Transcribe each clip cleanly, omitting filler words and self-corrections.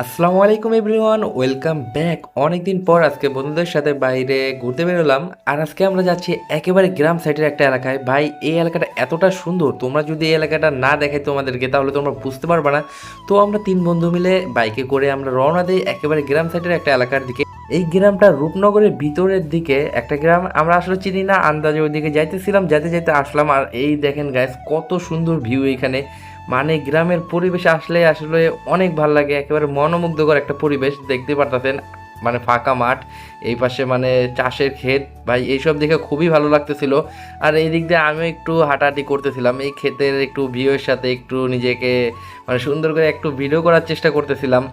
আসসালামু আলাইকুম everyone, welcome back. অনেকদিন পর আজকে বন্ধুদের সাথে বাইরে ঘুরতে বেরোলাম। আর আজকে আমরা যাচ্ছি একেবারে গ্রাম সাইডের একটা এলাকায়। ভাই, এই এলাকাটা এতটা সুন্দর, তোমরা যদি এই এলাকাটা না দেখাই তোমাদেরকে তাহলে তোমরা বুঝতে পারবে না। তো আমরা তিন বন্ধু মিলে বাইকে করে আমরা রওনা দিই একেবারে গ্রাম সাইডের একটা এলাকার দিকে। এই গ্রামটা রূপনগরের ভিতরের দিকে একটা গ্রাম, আমরা আসলে চিনি না, আন্দাজে ওইদিকে যাইতেছিলাম, যেতে যেতে আসলাম। আর এই দেখেন গাইস, কত সুন্দর ভিউ এইখানে। মানে গ্রামের পরিবেশে আসলে আসলে অনেক ভালো লাগে, একেবারে মনোমুগ্ধকর একটা পরিবেশ দেখতে পারতেছেন। মানে ফাঁকা মাঠ, এই পাশে মানে চাষের ক্ষেত, ভাই এইসব দেখে খুবই ভালো লাগতেছিল। আর এই দিক দিয়ে আমিও একটু হাঁটাহাঁটি করতেছিলাম, এই ক্ষেতের একটু ভিউয়ের সাথে একটু নিজেকে মানে সুন্দর করে একটু ভিডিও করার চেষ্টা করতেছিলাম।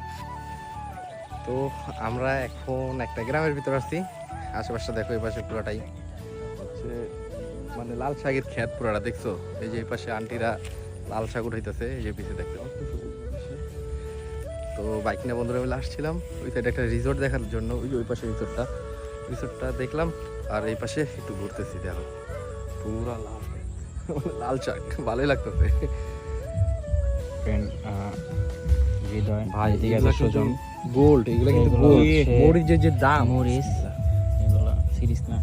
তো আমরা এখন একটা গ্রামের ভিতর আছি। আশেপাশটা দেখো, এই পাশে পুরোটাই হচ্ছে মানে লাল শাকের ক্ষেত পুরাটা দেখছো। এই যে এই পাশে আন্টিরা লাল শাক উঠাইতেছে, এই যে পিছিয়ে দেখতে পাচ্ছ। তো বাইক নিয়ে বন্ধুরা মিলে আসছিলাম ওই সাইডে একটা রিসোর্ট দেখার জন্য। ওই যে ওই পাশে রিসোর্টটা দেখলাম। আর এই পাশে একটু ঘুরতেছি, দেখো পুরা লাল লাল শাক, ভালোই লাগতেছে। হৃদয় ভাই এদিকে এগুলা আছে সুজন। গোল্ড, এগুলো কিন্তু এগুলো গোল্ড। হচ্ছে মরিচের যে দাম, মরিচ, এগুলো সিরিজ না।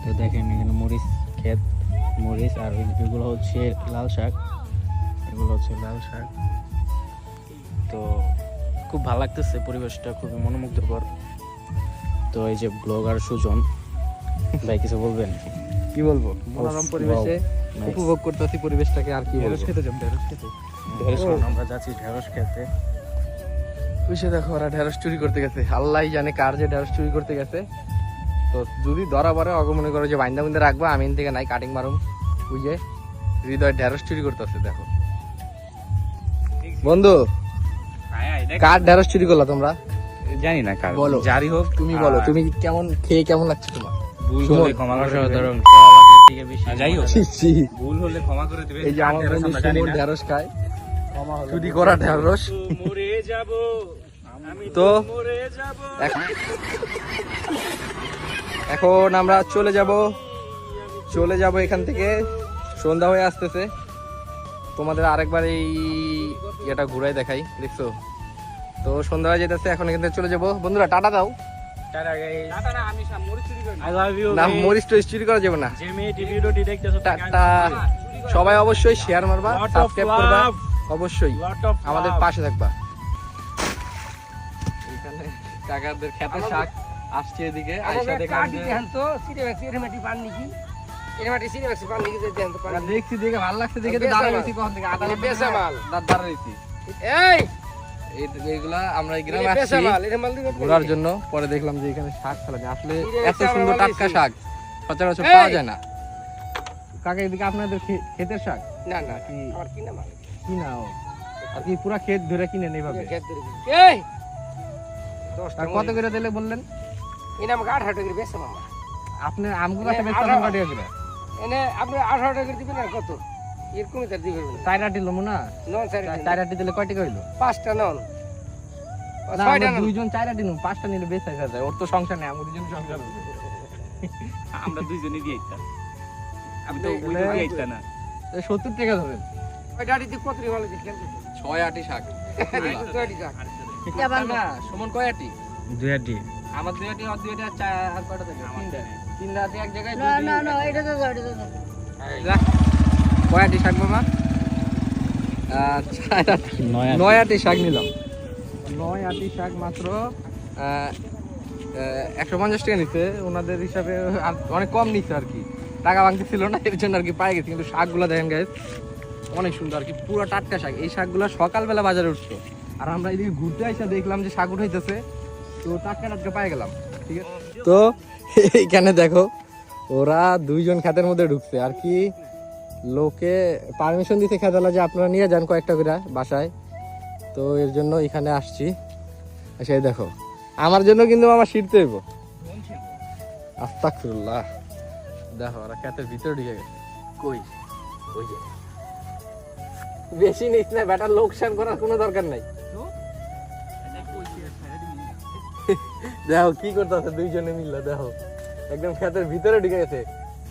তো দেখেন এখানে মরিচ ক্ষেত, মরিচ। আর এগুলো হচ্ছে লাল শাক, এগুলো হচ্ছে লাল শাক। তো খুব ভালো লাগতেছে, পরিবেশটা খুবই মনোমুগ্ধকর। তো এই যে ব্লগার সুজন ভাই, কিছু বলবেন? কি বলবো, মনোরম পরিবেশে Nice. উপভোগ করতেছি পরিবেশটাকে। আর কি বলবো, ঢেঁড়স আমরা যাচ্ছি ঢেঁড়স খেতে। বুঝে দেখো ওরা ঢেঁড়স চুরি করতে গেছে, আল্লাহ জানে কার যে ঢেঁড়স চুরি করতে গেছে। তো যদি ধরা পড়ে অগ মনে করো যে বাইন্দা বুন্দা রাখবো, আমি এন থেকে নাই কাটিং মারুম। বুঝে হৃদয় ঢেঁড়স চুরি করতেছে, দেখো বন্ধু কার ঢেঁড়স চুরি করলা তোমরা? জানি না কার, বলো, জারি হোক। তুমি বলো, তুমি কেমন খেয়ে কেমন লাগছে তোমার? ভুল সুমন। হলে ক্ষমা করে দেবেন। যাই হোক, ছি, ছি। ভুল হলে ক্ষমা করে দিবেন। এই যে আমার বন্ধু সুমন ঢেঁড়স খায়, চুরি করা ঢেঁড়স। তো এখন আমরা চলে যাব এখান থেকে। সন্ধ্যা হয়ে আসতেছে। তোমাদের আরেকবার এই ইয়েটা ঘুরাই দেখাই, দেখছো তো সন্ধ্যা হয়ে যেতেছে। এখন এখান থেকে চলে যাবো। বন্ধুরা টাটা দাও। না, মরিচ টরিচ চুরি করা যাবে না। টাটা। সবাই অবশ্যই শেয়ার মারবা, সাবস্ক্রাইব করবা, অবশ্যই আমাদের পাশে থাকবা। এখানে কাকাদের খেতে শাক আসছে এদিকে, আইসা দেখলাম যে দেখছি, দেখে ভালো লাগছে, দেখে তো দাঁড়াইছি কখন থেকে, আধা ঘন্টা দাঁড়াইছি। এইগুলা আমরা এই গ্রামে আসছি ঘোরার জন্য। পরে দেখলাম যে এখানে শাক ফেলানি, আসলে এত সুন্দর টাটকা শাক সচরাচর পাওয়া যায় না। কাকা এদিকে আপনাদের ক্ষেতের শাক? না না, কি না ও আর কি পুরা ক্ষেত ধরে কিনেন এইভাবে? আর কত করে দিলে বললেন? আপনি আমগো কাছে বেচতেছেন কত টাকা করে? চাইরাটি লমু না, চাইরাটি দিলে কয় টাকা হইলো? না, আমরা দুইজন চাইরাটি নিব, পাঁচটা নিলে বেশ হয়ে যায়। ওর তো সংসার নেই, আমরা দুজন সংসার আছে। আমরা দুইজনই দিয়ে দিতাম। আমি তো ওই তাহলে- দিয়ে দিতাম না। 70 টাকা ধরেন। 6 শাক। না, সুমন কয় আটি? দুই আটি। আমার 2 আটি, আর 2 আটি, আর আর কয়টা থাকে? 3টা আটি এক জায়গায়। কয় আটি শাক মামা? 9 আটি শাক নিলাম। 9 আটি শাক মাত্র 150 টাকা নিচ্ছে ওনাদের হিসাবে। আর অনেক কম নিচ্ছে আর কি, টাকা ভাঙতে ছিল না, এর জন্য আর কি পাই গেছে। কিন্তু শাকগুলো দেখেন গাইস, অনেক সুন্দর আর কি, পুরো টাটকা শাক। এই শাকগুলো সকালবেলা বাজারে উঠতো, আর আমরা এদিকে ঘুরতে এসে দেখলাম যে শাক উঠাইতেছে, তো টাটকা টাটকা পাই গেলাম। ঠিক আছে, তো এইখানে দেখো ওরা দুইজন ক্ষেতের মধ্যে ঢুকছে আর কি। লোকে পারমিশন দিতে খেতালা যে আপনারা নিয়ে যান কয়েকটা করে বাসায়। তো এর জন্য এখানে আসছি। সেই দেখো, আমার জন্য কিন্তু আমার শিখতে হইব। আস্তাগফিরুল্লাহ। দেখো ওরা ক্ষেতের ভিতরে ঢুকে গেছে। কই ওই যে বেশি নিস না বেটা, লোকসান করার কোনো দরকার নাই। দেখো কি করতেছে দুইজনে মিলে, দেখো একদম ক্ষেতের ভিতরে ঢুকে গেছে।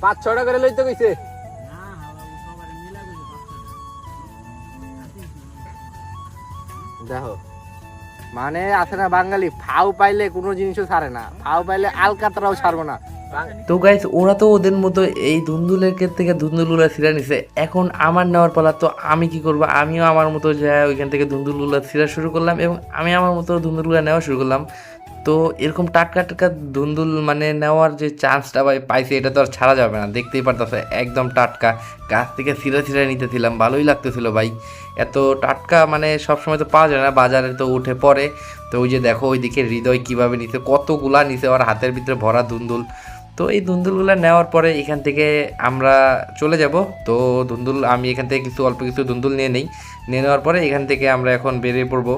5-6টা করে লইতে কইছে। দেখো মানে আছে না বাঙালি, ফাউ পাইলে কোনো জিনিসও ছাড়ে না, ফাউ পাইলে আলকাতরাও ছাড়বো না। তো গাইস ওরা তো ওদের মতো এই ধুন্দুলের ক্ষেত্রে থেকে ধুন্দুলগুলা ছিঁড়া নিছে, এখন আমার নেওয়ার পালা। তো আমি কি করব, আমিও আমার মতো যাই ওইখান থেকে ধুন্দুলগুলা ছিঁড়া শুরু করলাম এবং আমি আমার মতো ধুন্দুলগুলা নেওয়া শুরু করলাম। তো এরকম টাটকা টাটকা ধুন্দুল মানে নেওয়ার যে চান্সটা ভাই পাইছি, এটা তো আর ছাড়া যাবে না। দেখতেই পারতেছে একদম টাটকা, গাছ থেকে ছিঁড়া ছিঁড়া নিতেছিলাম, ভালোই লাগতেছিল ভাই। এত টাটকা মানে সবসময় তো পাওয়া যায় না, বাজারে তো উঠে পড়ে। তো ওই যে দেখো ওইদিকে হৃদয় কীভাবে নিছে, কতগুলা নিছে ওর হাতের ভিতরে ভরা ধুন্দুল। তো এই ধুন্দুলগুলো নেওয়ার পরে এখান থেকে আমরা চলে যাব। তো ধুন্দুল আমি এখান থেকে কিছু অল্প কিছু ধুন্দুল নিয়ে নেই, নিয়ে নেওয়ার পরে এখান থেকে আমরা এখন বেরিয়ে পড়বো।